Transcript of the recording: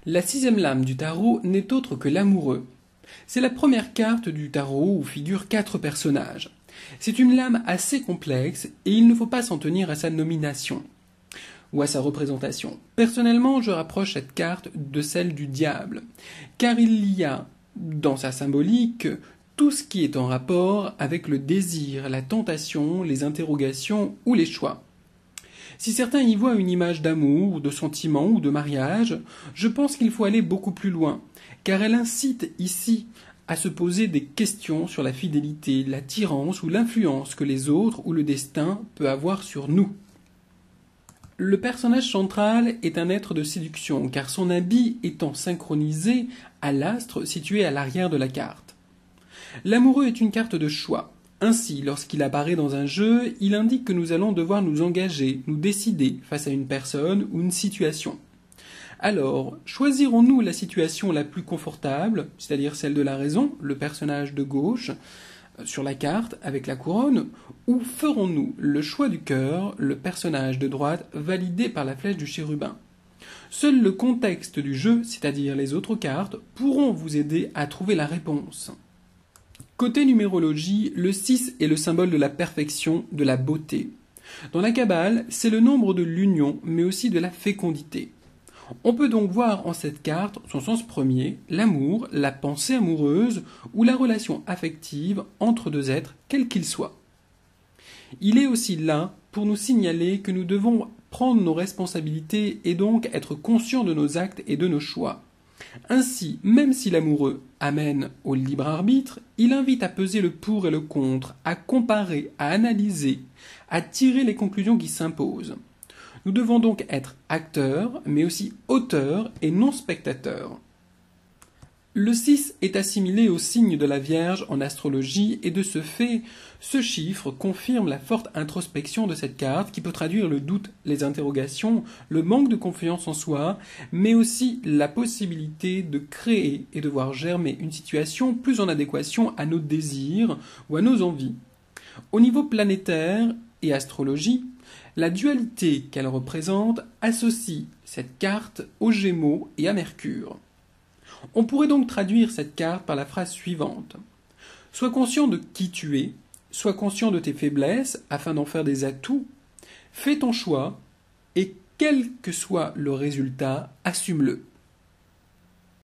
La sixième lame du tarot n'est autre que l'amoureux. C'est la première carte du tarot où figurent 4 personnages. C'est une lame assez complexe et il ne faut pas s'en tenir à sa nomination ou à sa représentation. Personnellement, je rapproche cette carte de celle du diable, car il y a, dans sa symbolique, tout ce qui est en rapport avec le désir, la tentation, les interrogations ou les choix. Si certains y voient une image d'amour, de sentiment ou de mariage, je pense qu'il faut aller beaucoup plus loin, car elle incite ici à se poser des questions sur la fidélité, l'attirance ou l'influence que les autres ou le destin peut avoir sur nous. Le personnage central est un être de séduction, car son habit étant synchronisé à l'astre situé à l'arrière de la carte. L'amoureux est une carte de choix. Ainsi, lorsqu'il apparaît dans un jeu, il indique que nous allons devoir nous engager, nous décider face à une personne ou une situation. Alors, choisirons-nous la situation la plus confortable, c'est-à-dire celle de la raison, le personnage de gauche, sur la carte avec la couronne, ou ferons-nous le choix du cœur, le personnage de droite validé par la flèche du chérubin? Seul le contexte du jeu, c'est-à-dire les autres cartes, pourront vous aider à trouver la réponse. Côté numérologie, le 6 est le symbole de la perfection, de la beauté. Dans la Kabbale, c'est le nombre de l'union, mais aussi de la fécondité. On peut donc voir en cette carte son sens premier, l'amour, la pensée amoureuse ou la relation affective entre deux êtres, quels qu'ils soient. Il est aussi là pour nous signaler que nous devons prendre nos responsabilités et donc être conscients de nos actes et de nos choix. Ainsi, même si l'amoureux amène au libre arbitre, il invite à peser le pour et le contre, à comparer, à analyser, à tirer les conclusions qui s'imposent. Nous devons donc être acteurs, mais aussi auteurs et non spectateurs. Le 6 est assimilé au signe de la Vierge en astrologie et de ce fait, ce chiffre confirme la forte introspection de cette carte qui peut traduire le doute, les interrogations, le manque de confiance en soi, mais aussi la possibilité de créer et de voir germer une situation plus en adéquation à nos désirs ou à nos envies. Au niveau planétaire et astrologie, la dualité qu'elle représente associe cette carte aux Gémeaux et à Mercure. On pourrait donc traduire cette carte par la phrase suivante. Sois conscient de qui tu es, sois conscient de tes faiblesses afin d'en faire des atouts, fais ton choix et quel que soit le résultat, assume-le.